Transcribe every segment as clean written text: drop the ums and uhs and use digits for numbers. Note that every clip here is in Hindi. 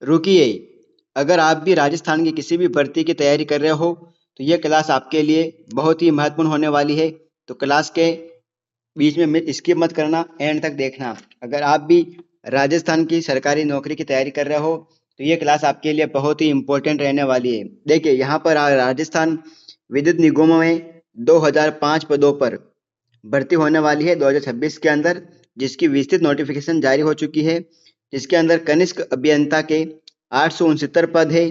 रुकिए, अगर आप भी राजस्थान की किसी भी भर्ती की तैयारी कर रहे हो तो ये क्लास आपके लिए बहुत ही महत्वपूर्ण होने वाली है। तो क्लास के बीच में स्किप मत करना, एंड तक देखना। अगर आप भी राजस्थान की सरकारी नौकरी की तैयारी कर रहे हो तो ये क्लास आपके लिए बहुत ही इम्पोर्टेंट रहने वाली है। देखिए यहाँ पर राजस्थान विद्युत निगमों में 2005 पदों पर भर्ती होने वाली है 2026 के अंदर, जिसकी विस्तृत नोटिफिकेशन जारी हो चुकी है। जिसके अंदर कनिष्क अभियंता के 869 पद है,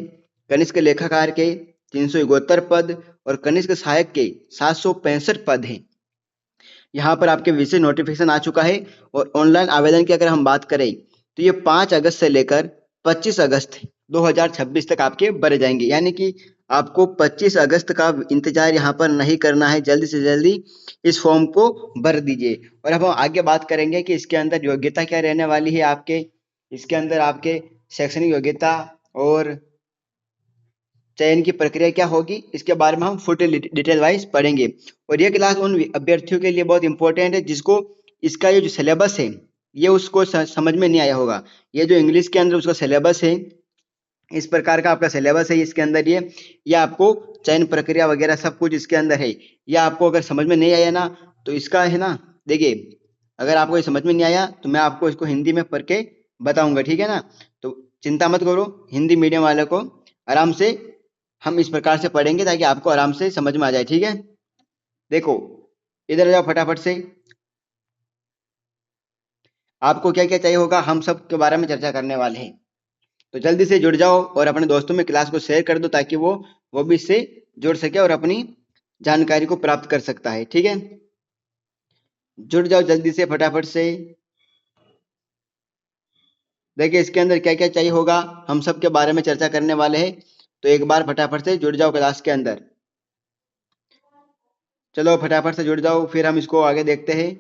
कनिष्क लेखाकार के 371 पद और कनिष्क सहायक के 765 पद हैं। यहाँ पर आपके विशेष नोटिफिकेशन आ चुका है। और ऑनलाइन आवेदन की अगर हम बात करें तो ये 5 अगस्त से लेकर 25 अगस्त 2026 तक आपके भरे जाएंगे। यानी कि आपको 25 अगस्त का इंतजार यहाँ पर नहीं करना है, जल्दी से जल्दी इस फॉर्म को भर दीजिए। और अब हम आगे बात करेंगे कि इसके अंदर योग्यता क्या रहने वाली है आपके। इसके अंदर आपके शैक्षणिक योग्यता और चयन की प्रक्रिया क्या होगी, इसके बारे में हम फुल डिटेल वाइज पढ़ेंगे। और ये क्लास उन अभ्यर्थियों के लिए बहुत इंपॉर्टेंट है जिसको इसका ये जो सिलेबस है ये उसको समझ में नहीं आया होगा। ये जो इंग्लिश के अंदर उसका सिलेबस है, इस प्रकार का आपका सिलेबस है इसके अंदर ये आपको चयन प्रक्रिया वगैरह सब कुछ इसके अंदर है। ये आपको अगर समझ में नहीं आया ना तो इसका है ना, देखिए अगर आपको ये समझ में नहीं आया तो मैं आपको इसको हिंदी में पढ़ के बताऊंगा, ठीक है ना। तो चिंता मत करो, हिंदी मीडियम वाले को आराम से हम इस प्रकार से पढ़ेंगे ताकि आपको आराम से समझ में आ जाए, ठीक है। देखो इधर जाओ फटाफट से, आपको क्या क्या चाहिए होगा हम सब के बारे में चर्चा करने वाले हैं। तो जल्दी से जुड़ जाओ और अपने दोस्तों में क्लास को शेयर कर दो ताकि वो भी इससे जुड़ सके और अपनी जानकारी को प्राप्त कर सकता है, ठीक है। जुड़ जाओ जल्दी से फटाफट से। देखिए इसके अंदर क्या क्या चाहिए होगा हम सब के बारे में चर्चा करने वाले हैं। तो एक बार फटाफट से जुड़ जाओ क्लास के अंदर। चलो फटाफट से जुड़ जाओ, फिर हम इसको आगे देखते हैं।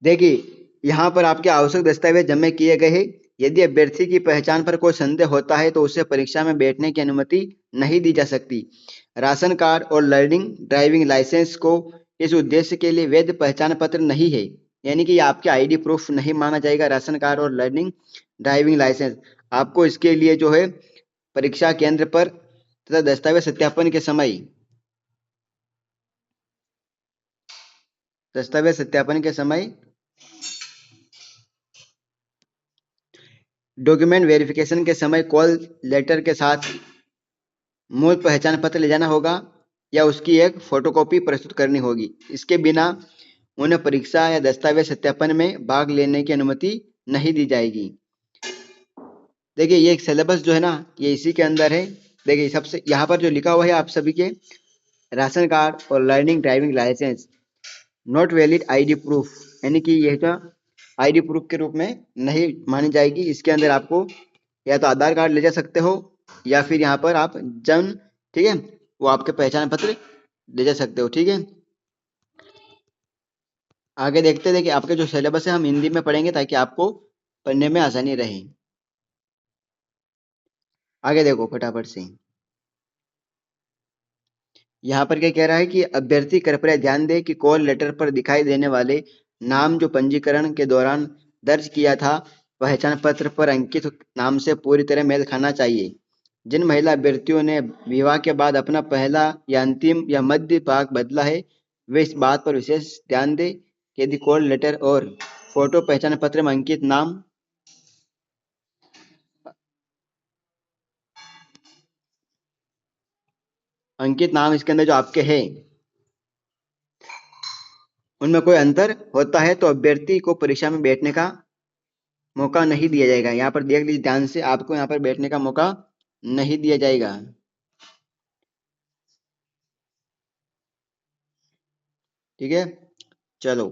देखिए यहाँ पर आपके आवश्यक दस्तावेज जमा किए गए हैं। यदि अभ्यर्थी की पहचान पर कोई संदेह होता है तो उसे परीक्षा में बैठने की अनुमति नहीं दी जा सकती। राशन कार्ड और लर्निंग ड्राइविंग लाइसेंस को इस उद्देश्य के लिए वैध पहचान पत्र नहीं है, यानी कि आपके आईडी प्रूफ नहीं माना जाएगा। राशन कार्ड और लर्निंग ड्राइविंग लाइसेंस आपको इसके लिए जो है परीक्षा केंद्र पर तथा दस्तावेज सत्यापन के समय डॉक्यूमेंट वेरिफिकेशन के समय कॉल लेटर के साथ मूल पहचान पत्र ले जाना होगा या उसकी एक फोटोकॉपी प्रस्तुत करनी होगी। इसके बिना उन्हें परीक्षा या दस्तावेज सत्यापन में भाग लेने की अनुमति नहीं दी जाएगी। देखिए ये एक सिलेबस जो है ना ये इसी के अंदर है। देखिए सबसे यहाँ पर जो लिखा हुआ है आप सभी के राशन कार्ड और learning driving licence not valid ID proof, यानी कि यह जो आईडी प्रूफ के रूप में नहीं मानी जाएगी। इसके अंदर आपको या तो आधार कार्ड ले जा सकते हो या फिर यहाँ पर आप जन्म, ठीक है, वो आपके पहचान पत्र ले जा सकते हो, ठीक है। आगे देखते हैं। देखिए आपके जो सिलेबस है हम हिंदी में पढ़ेंगे ताकि आपको पढ़ने में आसानी रहे। आगे देखो फटाफट से, यहाँ पर क्या कह रहा है कि अभ्यर्थी कृपया ध्यान दें कि कॉल लेटर पर दिखाई देने वाले नाम जो पंजीकरण के दौरान दर्ज किया था पहचान पत्र पर अंकित नाम से पूरी तरह मेल खाना चाहिए। जिन महिला अभ्यर्थियों ने विवाह के बाद अपना पहला या अंतिम या मध्य भाग बदला है वे इस बात पर विशेष ध्यान दें कि यदि कॉल लेटर और फोटो पहचान पत्र में अंकित नाम इसके अंदर जो आपके हैं उनमें कोई अंतर होता है तो अभ्यर्थी को परीक्षा में बैठने का मौका नहीं दिया जाएगा। यहाँ पर देख लीजिए ध्यान से, आपको यहाँ पर बैठने का मौका नहीं दिया जाएगा, ठीक है। चलो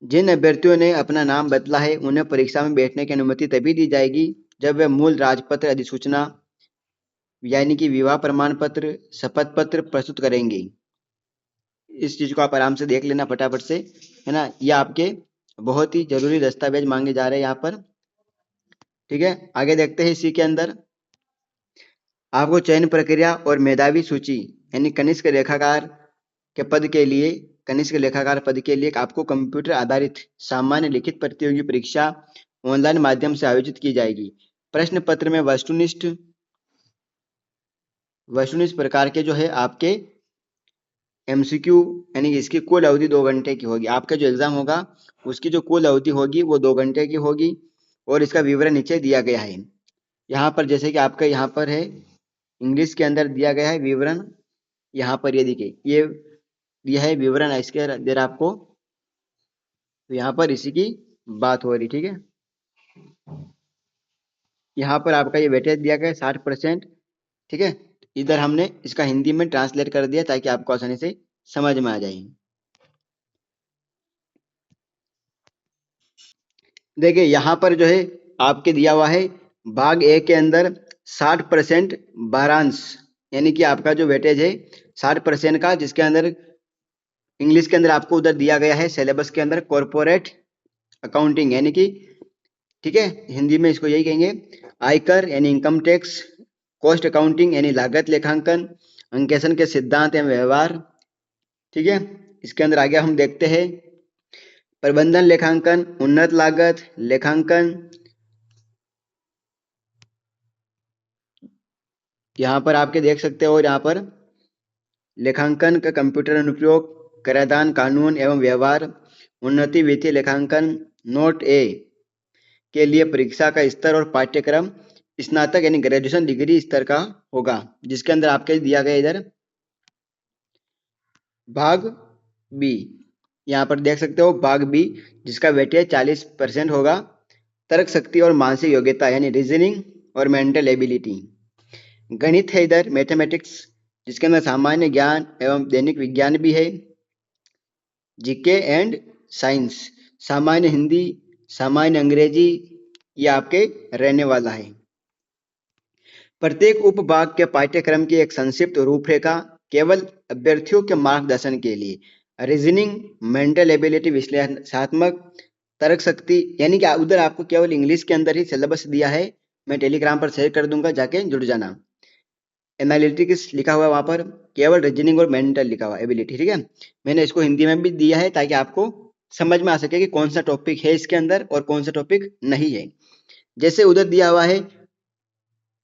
जिन अभ्यर्थियों ने अपना नाम बदला है उन्हें परीक्षा में बैठने की अनुमति तभी दी जाएगी जब वे मूल राजपत्र अधिसूचना यानी कि विवाह प्रमाण पत्र शपथ पत्र प्रस्तुत करेंगे। इस चीज को आप आराम से देख लेना फटाफट से, है ना। ये आपके बहुत ही जरूरी दस्तावेज मांगे जा रहे हैं यहाँ पर, ठीक है। आगे देखते हैं इसी के अंदर आपको चयन प्रक्रिया और मेधावी सूची यानी कनिष्क लेखाकार पद के लिए आपको कंप्यूटर आधारित सामान्य लिखित प्रतियोगी परीक्षा ऑनलाइन माध्यम से आयोजित की जाएगी। प्रश्न पत्र में वस्तुनिष्ठ प्रकार के जो है आपके एमसीक्यू यानी कि इसकी कुल अवधि 2 घंटे की होगी। आपका जो एग्जाम होगा उसकी जो कुल अवधि होगी वो 2 घंटे की होगी और इसका विवरण नीचे दिया गया है। यहाँ पर जैसे कि आपका यहाँ पर है इंग्लिश के अंदर दिया गया है विवरण, यहाँ पर ये देखिए ये दिया है विवरण है इसके अंदर आपको, तो यहाँ पर इसी की बात हो रही, ठीक है। यहाँ पर आपका ये वेटेज दिया गया है 60%, ठीक है। इधर हमने इसका हिंदी में ट्रांसलेट कर दिया ताकि आपको आसानी से समझ में आ जाए। देखिए यहाँ पर जो है आपके दिया हुआ है भाग ए के अंदर 60% भारांश यानी कि आपका जो वेटेज है 60% का, जिसके अंदर इंग्लिश के अंदर आपको उधर दिया गया है सिलेबस के अंदर कॉर्पोरेट अकाउंटिंग यानी कि, ठीक है, हिंदी में इसको यही कहेंगे आयकर यानी इनकम टैक्स, कॉस्ट अकाउंटिंग यानी लागत लेखांकन, अंकेशन के सिद्धांत एवं व्यवहार, ठीक है। इसके अंदर आगे हम देखते हैं प्रबंधन लेखांकन, उन्नत लागत लेखांकन, यहाँ पर आपके देख सकते हो, यहाँ पर लेखांकन का कंप्यूटर अनुप्रयोग, कराधान कानून एवं व्यवहार, उन्नति वित्तीय लेखांकन, नोट ए के लिए परीक्षा का स्तर और पाठ्यक्रम स्नातक यानी ग्रेजुएशन डिग्री स्तर का होगा, जिसके अंदर आपके दिया गया इधर भाग बी, यहाँ पर देख सकते हो भाग बी जिसका वेटेज 40% होगा। तर्क शक्ति और मानसिक योग्यता यानी रीजनिंग और मेंटल एबिलिटी। गणित है इधर मैथमेटिक्स, जिसके अंदर सामान्य ज्ञान एवं दैनिक विज्ञान भी है। जीके एंड साइंस, सामान्य हिंदी, सामान्य अंग्रेजी, ये आपके रहने वाला है। प्रत्येक उपभाग के पाठ्यक्रम की एक संक्षिप्त रूपरेखा केवल अभ्यर्थियों के मार्गदर्शन के लिए। रीजनिंग, मेंटल एबिलिटी, विश्लेषणात्मक, तर्क शक्ति, यानी कि उधर आपको केवल इंग्लिश के अंदर ही सिलेबस दिया है, मैं टेलीग्राम पर शेयर कर दूंगा, जाके जुड़ जाना। एनालिटिक्स लिखा हुआ है वहां पर, केवल रीजनिंग और मेंटल लिखा हुआ एबिलिटी, ठीक है। मैंने इसको हिंदी में भी दिया है ताकि आपको समझ में आ सके कि कौन सा टॉपिक है इसके अंदर और कौन सा टॉपिक नहीं है। जैसे उधर दिया हुआ है,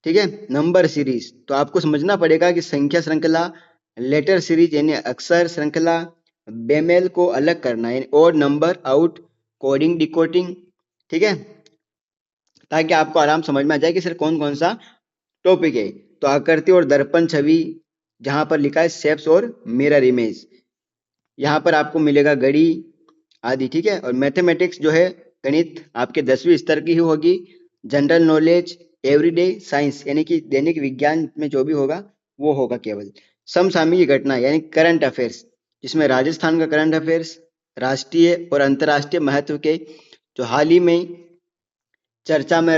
ठीक है, नंबर सीरीज, तो आपको समझना पड़ेगा कि संख्या श्रृंखला, लेटर सीरीज यानी अक्षर श्रृंखला, बेमेल को अलग करना यानी odd number out, coding decoding, ठीक है, ताकि आपको आराम समझ में आ जाए कि सर कौन कौन सा टॉपिक है। तो आकृति और दर्पण छवि, जहां पर लिखा है शेप्स और मिरर इमेज, यहाँ पर आपको मिलेगा घड़ी आदि, ठीक है। और मैथमेटिक्स जो है गणित आपके 10वीं स्तर की ही होगी। जनरल नॉलेज, एवरीडे साइंस यानी कि दैनिक विज्ञान में जो भी होगा वो होगा केवल। समसामयिक घटना यानी करंट अफेयर्स, जिसमें राजस्थान का करंट अफेयर्स, राष्ट्रीय और अंतर्राष्ट्रीय महत्व के जो हाल ही में चर्चा में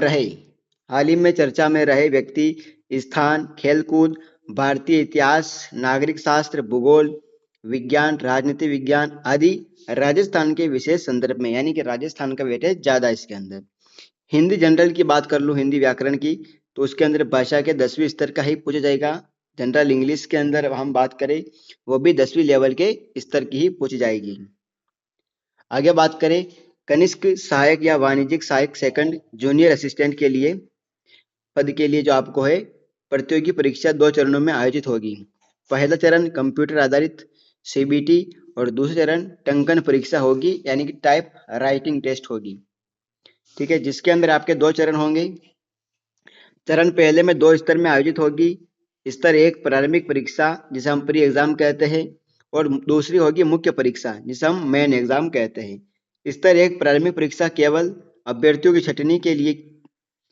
रहे व्यक्ति, स्थान, खेलकूद, भारतीय इतिहास, नागरिक शास्त्र, भूगोल विज्ञान, राजनीति विज्ञान आदि राजस्थान के विशेष संदर्भ में, यानी कि राजस्थान का वेटेज ज्यादा है इसके अंदर। हिंदी जनरल की बात कर लूं, हिंदी व्याकरण की, तो उसके अंदर भाषा के 10वीं स्तर का ही पूछा जाएगा। जनरल इंग्लिश के अंदर हम बात करें वो भी 10वीं लेवल के स्तर की ही पूछी जाएगी। आगे बात करें कनिष्क सहायक या वाणिज्यिक सहायक सेकंड जूनियर असिस्टेंट के लिए पद के लिए जो आपको है प्रतियोगी परीक्षा 2 चरणों में आयोजित होगी। पहला चरण कंप्यूटर आधारित सीबीटी और दूसरा चरण टंकन परीक्षा होगी यानी कि टाइप राइटिंग टेस्ट होगी, ठीक है, जिसके अंदर आपके 2 चरण होंगे। चरण पहले में 2 स्तर में आयोजित होगी। स्तर 1 प्रारंभिक परीक्षा जिसे हम प्री एग्जाम कहते हैं और दूसरी होगी मुख्य परीक्षा जिसे हम मेन एग्जाम कहते हैं। स्तर 1 प्रारंभिक परीक्षा केवल अभ्यर्थियों की छंटनी के लिए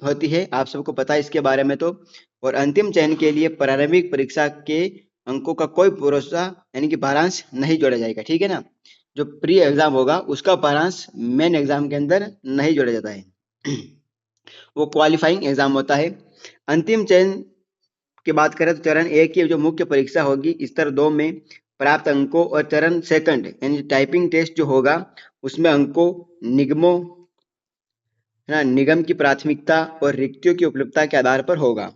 होती है, आप सबको पता है इसके बारे में। तो और अंतिम चयन के लिए प्रारंभिक परीक्षा के अंकों का कोई भरोसा यानी कि भारांश नहीं जोड़ा जाएगा, ठीक है ना। जो प्री एग्जाम होगा उसका भारांश मेन एग्जाम के अंदर नहीं जोड़ा जाता है वो क्वालिफाइंग एग्जाम होता है। अंतिम चयन की बात करें तो चरण 1 की जो मुख्य परीक्षा होगी स्तर 2 में प्राप्त अंकों और चरण सेकंड यानी टाइपिंग टेस्ट जो होगा उसमें अंकों निगमों है ना, निगम की प्राथमिकता और रिक्तियों की उपलब्धता के आधार पर होगा।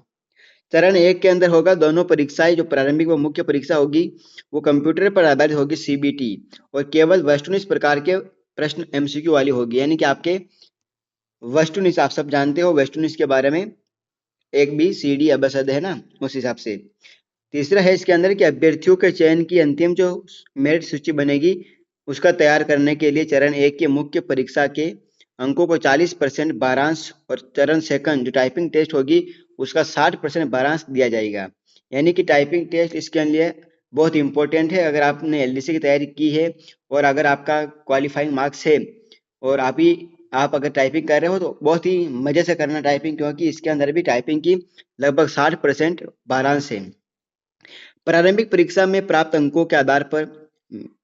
चरण 1 के अंदर होगा दोनों परीक्षाएं, जो प्रारंभिक व मुख्य परीक्षा होगी वो कंप्यूटर पर आधारित होगी सीबीटी और केवल वस्तुनिष्ठ प्रकार के प्रश्न एमसीक्यू वाली होगी, यानी कि आपके वस्तुनिष्ठ आप सब जानते हो वस्तुनिष्ठ के बारे में, एक बी सी डी अबसद है ना, उस हिसाब से। तीसरा है इसके अंदर कि अभ्यर्थियों के चयन की अंतिम जो मेरिट सूची बनेगी उसका तैयार करने के लिए चरण 1 के मुख्य परीक्षा के अंकों को 40% बारांश और चरण सेकंड जो टाइपिंग टेस्ट होगी उसका 60% बारांश दिया जाएगा। यानी कि टाइपिंग टेस्ट इसके लिए बहुत इंपॉर्टेंट है। अगर आपने एलडीसी की तैयारी की है और अगर आपका क्वालिफाइंग मार्क्स है और आप अगर टाइपिंग कर रहे हो तो बहुत ही मजे से करना टाइपिंग, क्योंकि इसके अंदर भी टाइपिंग की लगभग 60% बारांश है। प्रारंभिक परीक्षा में प्राप्त अंकों के आधार पर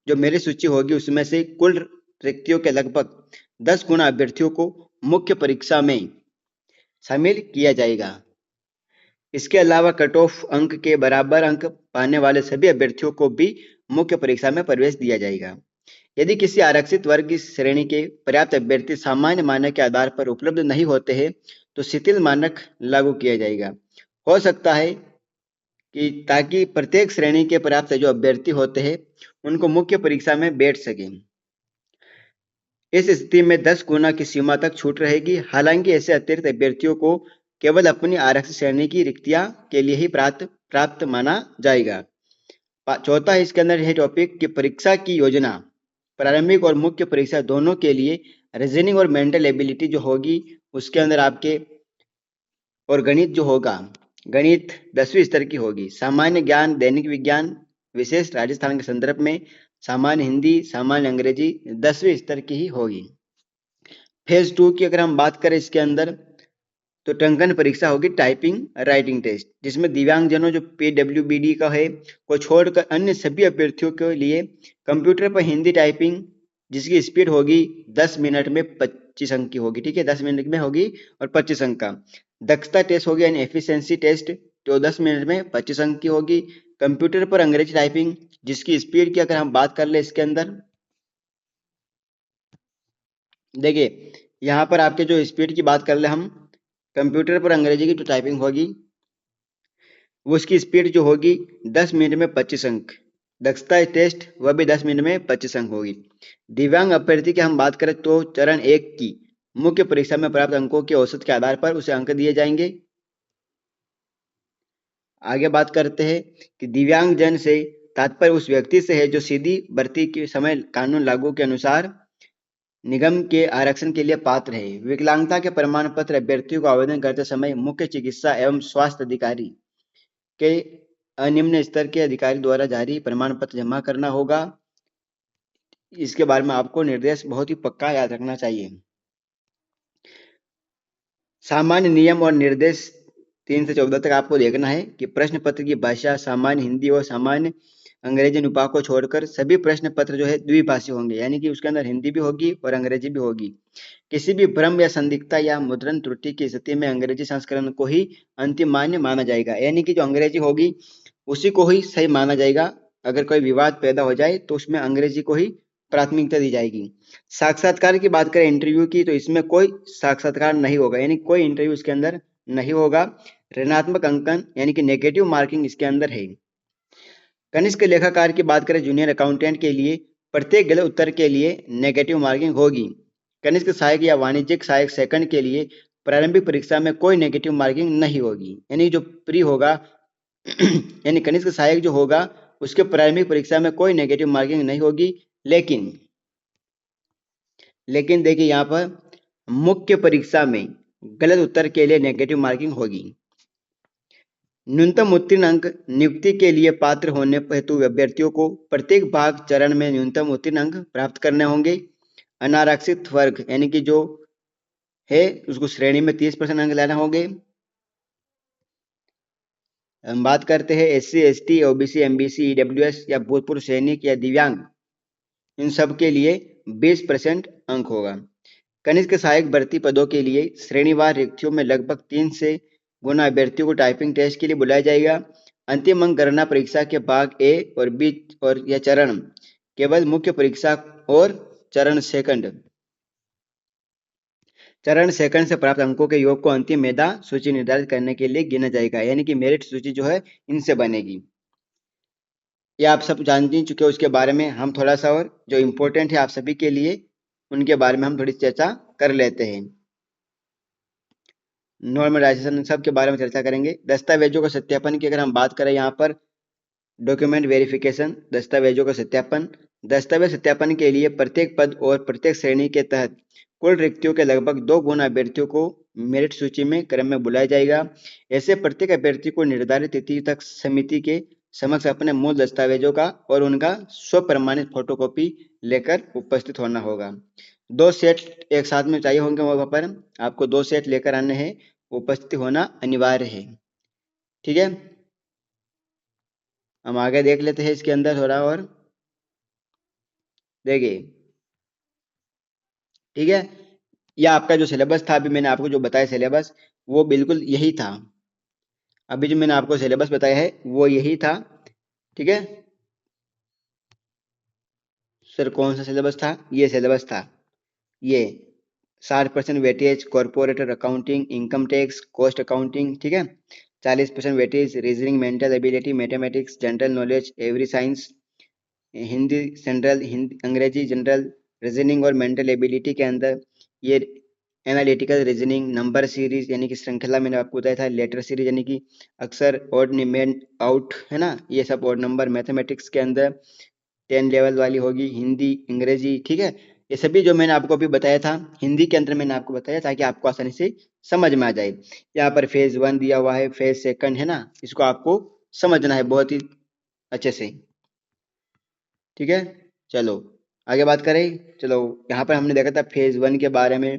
जो मेरिट सूची होगी उसमें से कुल रिक्तियों के लगभग 10 गुना अभ्यर्थियों को मुख्य परीक्षा में शामिल किया जाएगा। इसके अलावा कट ऑफ अंक के बराबर अंक पाने वाले सभी अभ्यर्थियों को भी मुख्य परीक्षा में प्रवेश दिया जाएगा। यदि किसी आरक्षित वर्ग की श्रेणी के पर्याप्त अभ्यर्थी सामान्य मानक के आधार पर उपलब्ध नहीं होते हैं तो शिथिल मानक लागू किया जाएगा। हो सकता है कि ताकि प्रत्येक श्रेणी के पर्याप्त जो अभ्यर्थी होते हैं उनको मुख्य परीक्षा में बैठ सके। इस स्थिति में 10 गुना की सीमा तक छूट रहेगी। हालांकि ऐसे अतिरिक्त अभ्यर्थियों को केवल अपनी आरक्षित श्रेणी की रिक्तियां के लिए ही प्राप्त माना जाएगा। चौथा इसके अंदर है टॉपिक कि परीक्षा की योजना प्रारंभिक और मुख्य परीक्षा दोनों के लिए रीजनिंग और मेंटल एबिलिटी जो होगी उसके अंदर आपके और गणित जो होगा, गणित 10वीं स्तर की होगी। सामान्य ज्ञान, दैनिक विज्ञान विशेष राजस्थान के संदर्भ में, सामान्य हिंदी, सामान्य अंग्रेजी 10वीं स्तर की ही होगी। फेज 2 की अगर हम बात करें इसके अंदर तो टंकन परीक्षा होगी टाइपिंग राइटिंग टेस्ट, जिसमें दिव्यांगजनों जो पीडब्ल्यूबीडी का है को छोड़कर अन्य सभी अभ्यर्थियों के लिए कंप्यूटर पर हिंदी टाइपिंग जिसकी स्पीड होगी 10 मिनट में 25 अंक की होगी। ठीक है, 10 मिनट में होगी और 25 अंक का। दक्षता टेस्ट होगी यानी एफिशिएंसी टेस्ट जो 10 मिनट में 25 अंक की होगी। कंप्यूटर पर अंग्रेजी टाइपिंग जिसकी स्पीड की अगर हम बात कर ले इसके अंदर देखिए यहाँ पर आपके जो स्पीड की बात कर ले हम, कंप्यूटर पर अंग्रेजी की जो टाइपिंग होगी वो उसकी स्पीड जो होगी 10 मिनट में 25 अंक। दक्षता टेस्ट वह भी 10 मिनट में 25 अंक होगी। दिव्यांग अभ्यर्थी की हम बात करें तो चरण 1 की मुख्य परीक्षा में प्राप्त अंकों के औसत के आधार पर उसे अंक दिए जाएंगे। आगे बात करते हैं कि दिव्यांग जन से तात्पर्य उस व्यक्ति से है जो सीधी भर्ती के समय कानून लागू के अनुसार निगम के आरक्षण के लिए पात्र है। विकलांगता के प्रमाण पत्र अभ्यर्थियों को आवेदन करते समय मुख्य चिकित्सा एवं स्वास्थ्य अधिकारी के निम्न स्तर के अधिकारी द्वारा जारी प्रमाण पत्र जमा करना होगा। इसके बारे में आपको निर्देश बहुत ही पक्का याद रखना चाहिए। सामान्य नियम और निर्देश 3 से 14 तक आपको देखना है कि प्रश्न पत्र की भाषा सामान्य हिंदी और सामान्य अंग्रेजी अनुपात को छोड़कर सभी प्रश्न पत्र जो है द्विभाषी होंगे, यानी कि उसके अंदर हिंदी भी होगी और अंग्रेजी भी होगी। किसी भी भ्रम या संदिग्धता या मुद्रण त्रुटि की स्थिति में अंग्रेजी संस्करण को ही अंतिम मान्य माना जाएगा, यानी कि जो अंग्रेजी होगी उसी को ही सही माना जाएगा। अगर कोई विवाद पैदा हो जाए तो उसमें अंग्रेजी को ही प्राथमिकता दी जाएगी। साक्षात्कार की बात करें इंटरव्यू की तो इसमें कोई साक्षात्कार नहीं होगा, यानी कोई इंटरव्यू इसके अंदर नहीं होगा। ऋणात्मक अंकन यानी कि नेगेटिव मार्किंग इसके अंदर है। कनिष्ठ लेखाकार की बात करें जूनियर अकाउंटेंट के लिए प्रत्येक गलत उत्तर के लिए नेगेटिव मार्किंग होगी। कनिष्ठ सहायक या वाणिज्यिक सहायक सेकंड के लिए प्रारंभिक परीक्षा में कोई नेगेटिव मार्किंग नहीं होगी, यानी जो प्री होगा यानी कनिष्ठ सहायक जो होगा उसके प्रारंभिक परीक्षा में कोई नेगेटिव मार्किंग नहीं होगी। लेकिन देखिए यहाँ पर मुख्य परीक्षा में गलत उत्तर के लिए नेगेटिव मार्किंग होगी। न्यूनतम उत्तीर्ण अंक नियुक्ति के लिए पात्र होने हेतु अभ्यर्थियों को प्रत्येक भाग चरण में न्यूनतम उत्तीर्ण अंक प्राप्त करने होंगे। अनारक्षित वर्ग यानी कि जो है उसको श्रेणी में 30% अंक लेना होंगे। हम बात करते हैं SC ST OBC MBC EWS या भूतपूर्व सैनिक या दिव्यांग, इन सब के लिए 20% अंक होगा। कनिष्ठ सहायक भर्ती पदों के लिए श्रेणीवार रिक्तियों में लगभग 3 से गुना अभ्यर्थियों को टाइपिंग टेस्ट के लिए बुलाया जाएगा। अंतिम अंक गणना परीक्षा के भाग A और B और यह चरण केवल मुख्य परीक्षा और चरण सेकंड से प्राप्त अंकों के योग को अंतिम मेधा सूची निर्धारित करने के लिए गिना जाएगा, यानी कि मेरिट सूची जो है इनसे बनेगी। ये आप सब जान ही चुके हो। उसके बारे में हम थोड़ा सा और जो इम्पोर्टेंट है आप सभी के लिए उनके बारे में हम थोड़ी चर्चा कर लेते हैं। नॉर्मलाइजेशन सब के बारे में चर्चा करेंगे। दस्तावेजों का सत्यापन की अगर हम बात करें यहाँ पर डॉक्यूमेंट वेरिफिकेशन, दस्तावेजों का सत्यापन। दस्तावेज सत्यापन के लिए प्रत्येक पद और प्रत्येक श्रेणी के तहत कुल रिक्तियों के लगभग 2 गुना अभ्यर्थियों को मेरिट सूची में क्रम में बुलाया जाएगा। ऐसे प्रत्येक अभ्यर्थी को निर्धारित तिथि तक समिति के समक्ष अपने मूल दस्तावेजों का और उनका स्व प्रमाणित फोटोकॉपी लेकर उपस्थित होना होगा। 2 सेट एक साथ में चाहिए होंगे वहां पर, आपको 2 सेट लेकर आने हैं, उपस्थित होना अनिवार्य है। ठीक है, हम आगे देख लेते हैं इसके अंदर थोड़ा और देखिए। ठीक है, यह आपका जो सिलेबस था, अभी मैंने आपको जो बताया सिलेबस वो बिल्कुल यही था। अभी जो मैंने आपको सिलेबस बताया है वो यही था। ठीक है सर, कौन सा सिलेबस था? ये सिलेबस था, ये 60% weightage corporator accounting, income tax, cost accounting. ठीक है, 40% weightage reasoning, mental ability, mathematics, general knowledge, every science, Hindi general, Hindi अंग्रेजी जनरल, रीजनिंग और मेंटल एबिलिटी के अंदर ये एनालिटिकल रीजनिंग, नंबर सीरीज यानी कि श्रृंखला मैंने आपको बताया था, लेटर सीरीज यानी कि अक्सर ऑड निमेंट आउट है ना, ये सब ऑड नंबर। मैथमेटिक्स के अंदर 10 लेवल वाली होगी, हिंदी, अंग्रेजी। ठीक है, ये सभी जो मैंने आपको अभी बताया था हिंदी के अंदर मैंने आपको बताया ताकि आपको आसानी से समझ में आ जाए। यहाँ पर फेज 1 दिया हुआ है, फेज सेकंड है ना, इसको आपको समझना है बहुत ही अच्छे से। ठीक है, चलो आगे बात करें। चलो, यहाँ पर हमने देखा था फेज 1 के बारे में,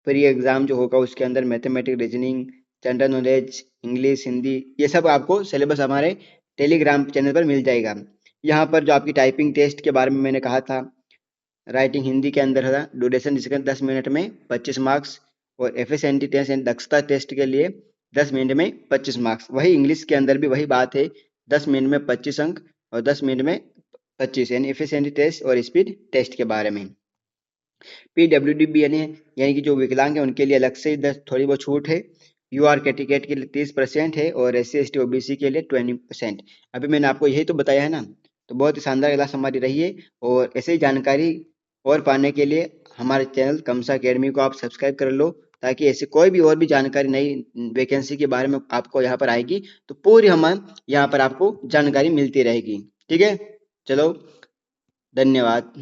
प्री एग्जाम जो होगा उसके अंदर mathematics, reasoning, general knowledge, English, Hindi, ये सब आपको सिलेबस हमारे टेलीग्राम चैनल पर मिल जाएगा। यहाँ पर जो आपकी टाइपिंग टेस्ट के बारे में मैंने कहा था, राइटिंग हिंदी के अंदर था, ड्यूरेशन जिसका 10 मिनट में 25 मार्क्स, और एफिशिएंसी टेस्ट यानी दक्षता टेस्ट के लिए 10 मिनट में 25 मार्क्स। वही इंग्लिश के अंदर भी वही बात है, 10 मिनट में 25 अंक और 10 मिनट में 25, यानी एफिशिएंसी टेस्ट और स्पीड टेस्ट के बारे में। पीडब्ल्यूडी यानी कि जो विकलांग है उनके लिए अलग से 10 थोड़ी बहुत छूट है। यूआर कैटेगरी के लिए 30% है और एससी एसटी ओबीसी के लिए 20%। अभी मैंने आपको यही तो बताया है ना, तो बहुत ही शानदार क्लास हमारी रही है। और ऐसे ही जानकारी और पाने के लिए हमारे चैनल कमसा अकेडमी को आप सब्सक्राइब कर लो, ताकि ऐसे कोई भी और भी जानकारी नई वैकेंसी के बारे में आपको यहाँ पर आएगी तो पूरी हमारे यहाँ पर आपको जानकारी मिलती रहेगी। ठीक है, चलो, धन्यवाद।